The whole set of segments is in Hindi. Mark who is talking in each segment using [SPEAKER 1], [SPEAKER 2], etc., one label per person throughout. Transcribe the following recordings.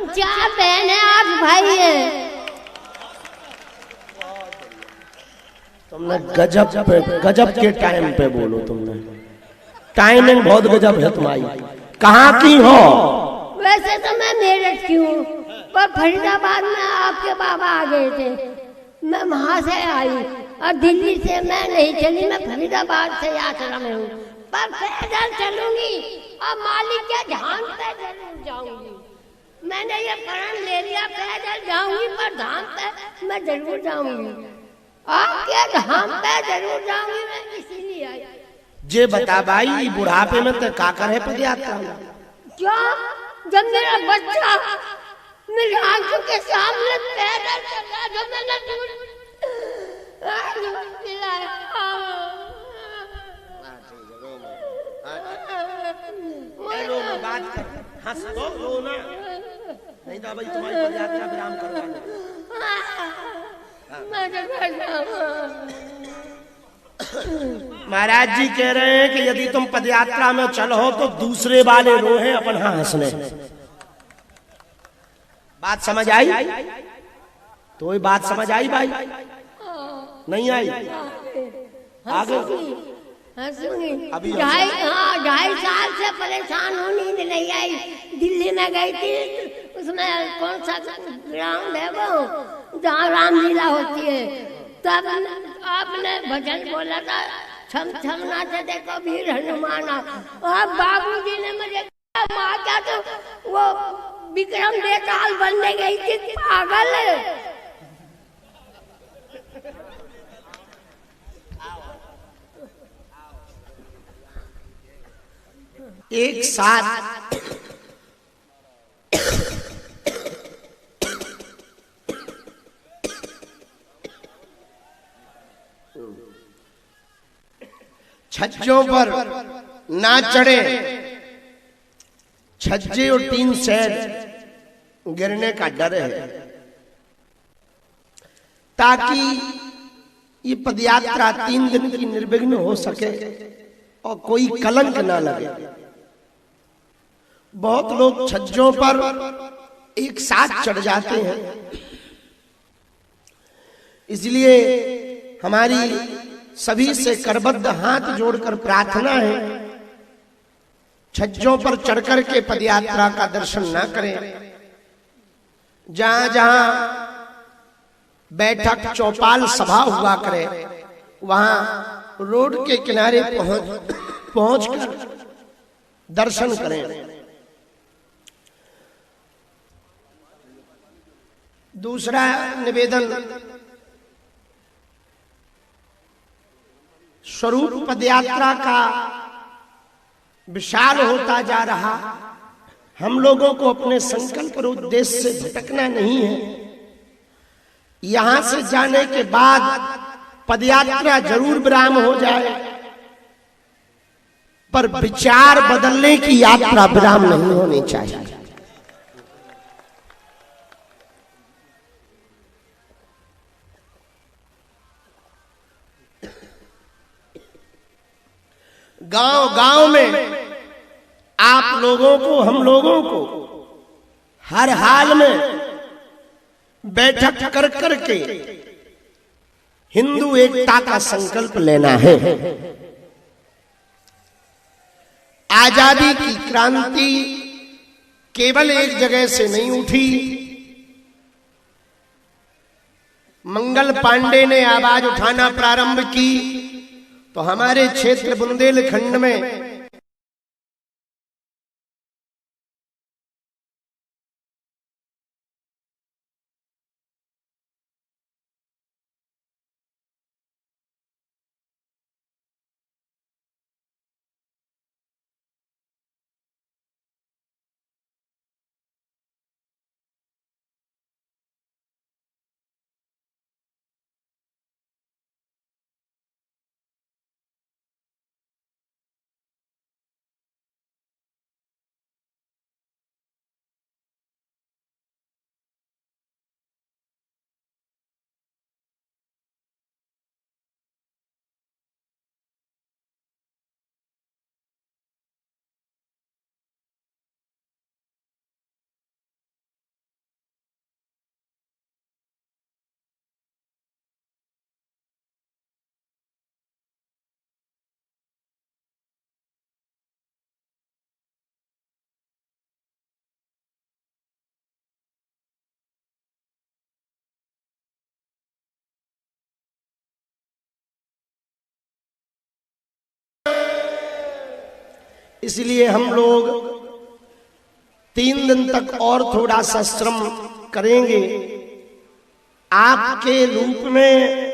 [SPEAKER 1] हम 4 बहन हैं, 8 भाई हैं।
[SPEAKER 2] तुमने गजब के टाइम पे बोलो, तुमने टाइमिंग बहुत गजब है तुम्हारी। कहाँ की हो?
[SPEAKER 1] वैसे तो मैं मेरठ की हूँ, पर फरीदाबाद में आपके बाबा आ गए थे, मैं वहां से आई। और दिल्ली से मैं नहीं चली, मैं फरीदाबाद से यात्रा में हूँ, पर पैदल चलूंगी और मालिक के धाम पे जरूर जाऊंगी। मैंने ये प्रण ले लिया, पैदल जाऊंगी पर धाम पे मैं जरूर जाऊंगी, आपके धाम पे जरूर जाऊंगी, मैं इसीलिए आई।
[SPEAKER 2] जे बता भाई, बुढ़ापे में तो का करे पद यात्रा?
[SPEAKER 1] क्या जब मेरा बच्चा मेरी आंखों के सामने पैदल चला, जो मैंने
[SPEAKER 2] बात कर, हंस लो ना, नहीं तो भाई तुम्हारी पद यात्रा विराम करवा। महाराज जी कह रहे हैं कि यदि तुम पदयात्रा में चलो तो दूसरे वाले रोहे अपन हाँ हंसने। बात समझ आई? तो ये बात समझ आई भाई? नहीं आई? आगे
[SPEAKER 1] अभी 2.5 साल से परेशान हूँ, नींद नहीं आई। दिल्ली में गई थी, उसमें कौन सा ग्राउंड है वो जहाँ रामलीला होती है, तब आपने भजन बोला था, छम छम नाचे देखो वीर हनुमान। और बाबूजी ने मुझे माँ क्या तो वो विक्रम बेताल बनने गई थी, पागल।
[SPEAKER 2] एक साथ छज्जों पर ना चढ़े, छज्जे और 3 सेट गिरने का डर है, ताकि ये पदयात्रा 3 दिन की निर्विघ्न हो सके और कोई कलंक ना लगे। बहुत लोग छज्जों पर एक साथ चढ़ जाते हैं, इसलिए हमारी सभी से करबद्ध हाथ जोड़कर प्रार्थना है, छज्जों पर चढ़कर के पदयात्रा का दर्शन ना करें। जहां जहां बैठक चौपाल सभा हुआ करे, वहां रोड के किनारे पहुंचकर दर्शन करें। दूसरा निवेदन, स्वरूप पदयात्रा का विशाल होता जा रहा, हम लोगों को अपने संकल्प और उद्देश्य से भटकना नहीं है। यहां से जाने के बाद पदयात्रा जरूर विराम हो जाए, पर विचार बदलने की यात्रा विराम नहीं होनी चाहिए। गांव गांव में आप लोगों को, हम लोगों को हर हाल में बैठक कर करके हिंदू एकता का संकल्प लेना है। आजादी की क्रांति केवल एक जगह से नहीं उठी। मंगल पांडे ने आवाज उठाना प्रारंभ की तो हमारे क्षेत्र बुंदेलखंड में इसलिए हम लोग 3 दिन तक और थोड़ा सा श्रम करेंगे। आपके रूप में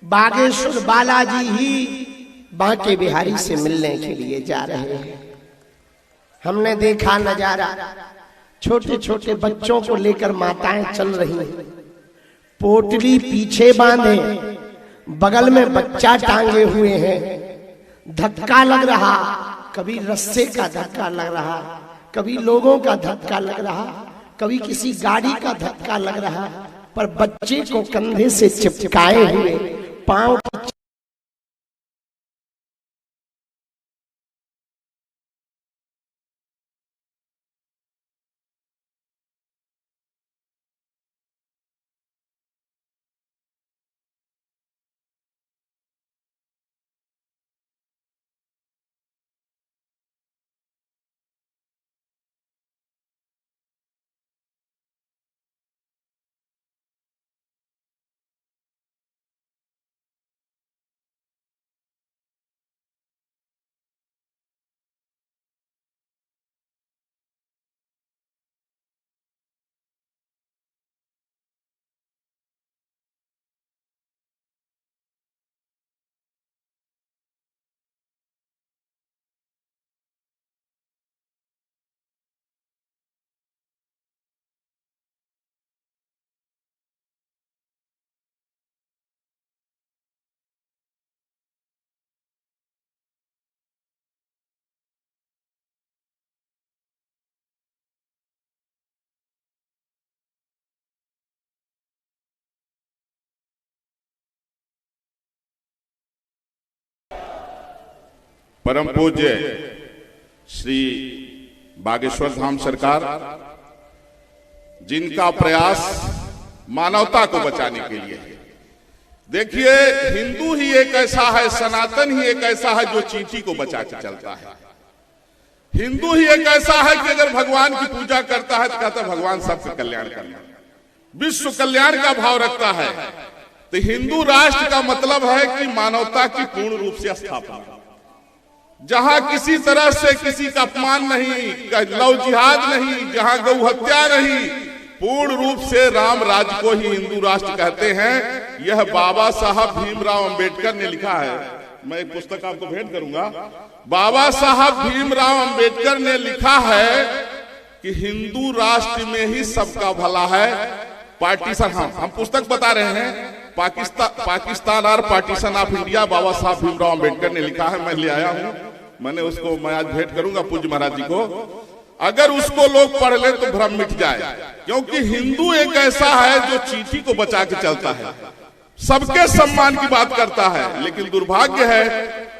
[SPEAKER 2] बागेश्वर बालाजी ही बांके बिहारी से मिलने के लिए जा रहे हैं। हमने देखा नजारा, छोटे छोटे बच्चों को लेकर माताएं चल रही हैं, पोटली पीछे बांधे, बगल में बच्चा टांगे हुए हैं। धक्का लग रहा, कभी रस्से का धक्का लग रहा, कभी लोगों का धक्का लग रहा, कभी किसी गाड़ी का धक्का लग रहा, पर बच्चे को कंधे से चिपकाए हुए पांव
[SPEAKER 3] परम पूज्य श्री बागेश्वर धाम सरकार, जिनका प्रयास मानवता को बचाने के लिए है। देखिए, हिंदू ही एक ऐसा है, सनातन ही एक ऐसा है जो चींटी को बचा के चलता है। हिंदू ही एक ऐसा है कि अगर भगवान की पूजा करता है तो कहता है भगवान सबका कल्याण करना, विश्व कल्याण का भाव रखता है। तो हिंदू राष्ट्र का मतलब है कि मानवता की पूर्ण रूप से स्थापना, जहां किसी तरह से किसी का अपमान नहीं, लव जिहाद नहीं, जहां गौ हत्या नहीं, पूर्ण रूप से राम राज्य को ही हिंदू राष्ट्र कहते हैं। यह बाबा साहब भीमराव अंबेडकर ने लिखा है। मैं एक पुस्तक आपको भेंट करूंगा। बाबा साहब भीमराव अंबेडकर ने लिखा है कि हिंदू राष्ट्र में ही सबका भला है। पार्टीशन, हम पुस्तक बता रहे हैं, पाकिस्तान और पार्टीशन ऑफ इंडिया, बाबा साहब भीमराव अंबेडकर ने लिखा है। मैं ले आया हूं, मैं आज भेंट करूंगा पूज्य महाराज जी को। अगर उसको लोग पढ़ ले तो भ्रम मिट जाए, क्योंकि हिंदू एक ऐसा है जो चींटी को बचा के चलता है, सबके सम्मान की बात करता है। लेकिन दुर्भाग्य है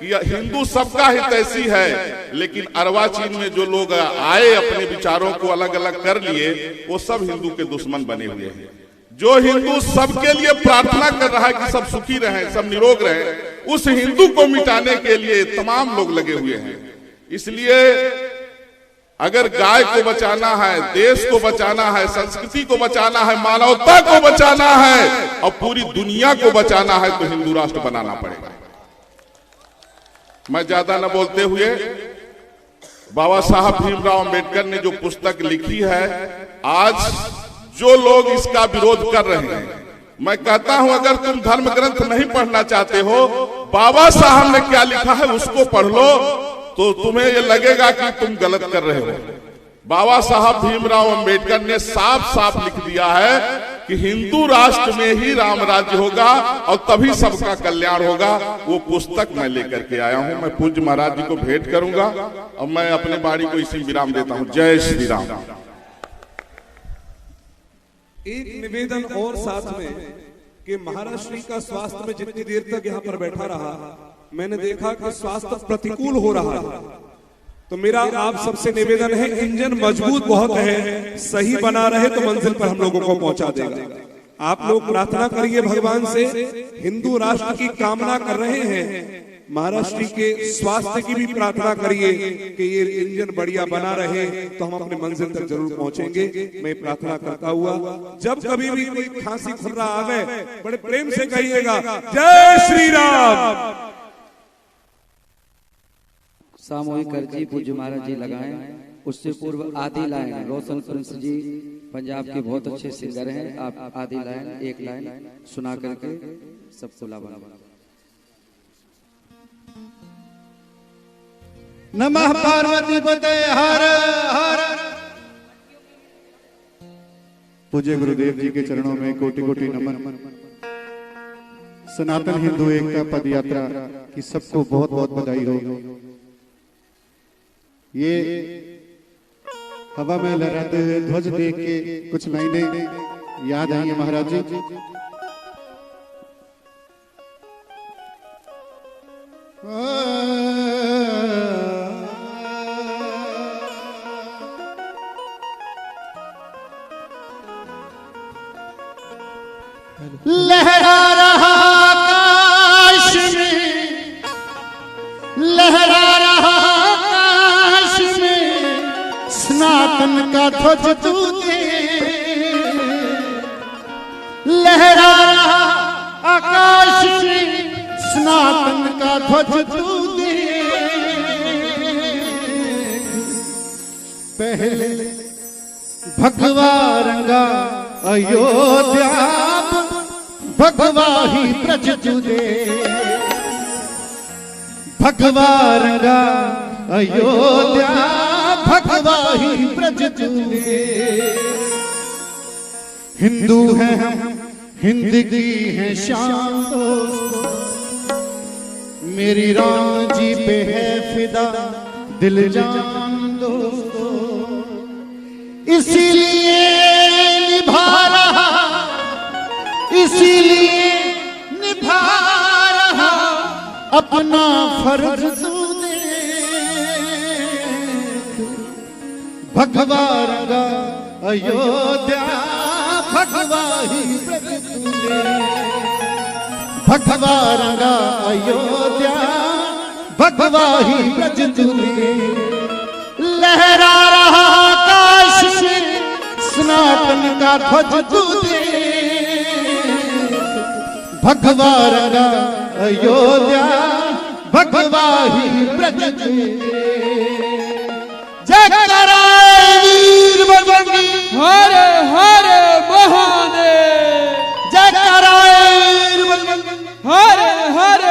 [SPEAKER 3] कि हिंदू सबका हितैषी है, लेकिन अर्वाचीन में जो लोग आए अपने विचारों को अलग अलग कर लिए, वो सब हिंदू के दुश्मन बने हुए हैं। जो हिंदू सबके लिए प्रार्थना कर रहा है कि सब सुखी रहें, सब निरोग रहें, उस हिंदू को मिटाने के लिए तमाम लोग लगे हुए हैं। इसलिए अगर गाय को बचाना है, देश को बचाना है, संस्कृति को बचाना है, मानवता को बचाना है और पूरी दुनिया को बचाना है, तो हिंदू राष्ट्र बनाना पड़ेगा। मैं ज्यादा न बोलते हुए, बाबा साहब भीमराव अंबेडकर ने जो पुस्तक लिखी है, आज जो लोग इसका विरोध कर रहे हैं, मैं कहता हूं अगर तुम धर्म ग्रंथ नहीं पढ़ना चाहते हो, बाबा साहब ने क्या लिखा है उसको पढ़ लो, तो तुम्हें ये लगेगा कि तुम गलत कर रहे हो। बाबा साहब भीमराव अंबेडकर ने साफ साफ लिख दिया है कि हिंदू राष्ट्र में ही राम राज्य होगा और तभी सबका कल्याण होगा। वो पुस्तक मैं लेकर के आया हूं। मैं पूज्य महाराज जी को भेंट करूंगा और मैं अपने वाणी को इसी विराम देता हूं। जय श्री राम।
[SPEAKER 4] एक निवेदन और साथ में कि महाराज श्री का स्वास्थ्य में जितनी देर तक यहाँ पर बैठा रहा, मैंने देखा कि स्वास्थ्य प्रतिकूल हो रहा है। तो मेरा आप सबसे निवेदन है, इंजन मजबूत बहुत है, सही बना रहे तो मंजिल पर हम लोगों को पहुंचा देगा। आप लोग प्रार्थना करिए भगवान से, हिंदू राष्ट्र की कामना कर रहे हैं, महाराष्ट्र के स्वास्थ्य की भी प्रार्थना करिए कि ये इंजन बढ़िया बना रहे तो हम अपने मंजिल तक जरूर पहुंचेंगे। मैं प्रार्थना करता हुआ, जब कभी भी कोई खांसी खुर्रा आ गए, बड़े प्रेम से कहिएगा जय श्री राम।
[SPEAKER 5] सामूहिक अर्जी पूज्य महाराज जी लगाएं। उससे पूर्व आदि लाइन रोशन प्रिंस जी पंजाब के बहुत अच्छे सिंगर हैं, आप आदि लाइन एक लाइन सुना करके सबको लाभ।
[SPEAKER 6] नमः पार्वती पते हर हर। पूज्य गुरुदेव जी के चरणों में कोटि कोटि नमन। सनातन हिंदू एकता पद यात्रा की सबको बहुत बहुत बधाई हो। ये हवा में लहराते हुए ध्वज देख के कुछ लाइनें याद आई है महाराज जी। लहरा रहा आकाश में, लहरा रहा आकाश में सनातन का ध्वज तू दे। लहरा रहा आकाश में सनातन का ध्वज तू दे। पहले भगवा रंगा अयोध्या, भगवा ही ब्रज तुझे। भगवा रंगा अयोध्या, भगवा ही ब्रज तुझे। हिंदू हैं हम, हिंद की है शान दोस्तों। मेरी राम जी पे है फिदा दिल जान दोस्तों। इसीलिए निभा रहा, इसीलिए निभा रहा अपना फर्ज तूने। भगवा रंगा अयोध्या, भगवा ही ब्रज तूने। भगवा रंगा अयोध्या, भगवा ही ब्रज तूने। लहरा रहा आकाश में सनातन का ध्वज तूने। भगवा रंगा अयोध्या, भगवा ही ब्रज तुझे। जय कराए वीर बजरंगी,
[SPEAKER 7] हर हर महादेव।
[SPEAKER 6] जय कराए वीर बजरंगी,
[SPEAKER 7] हर हर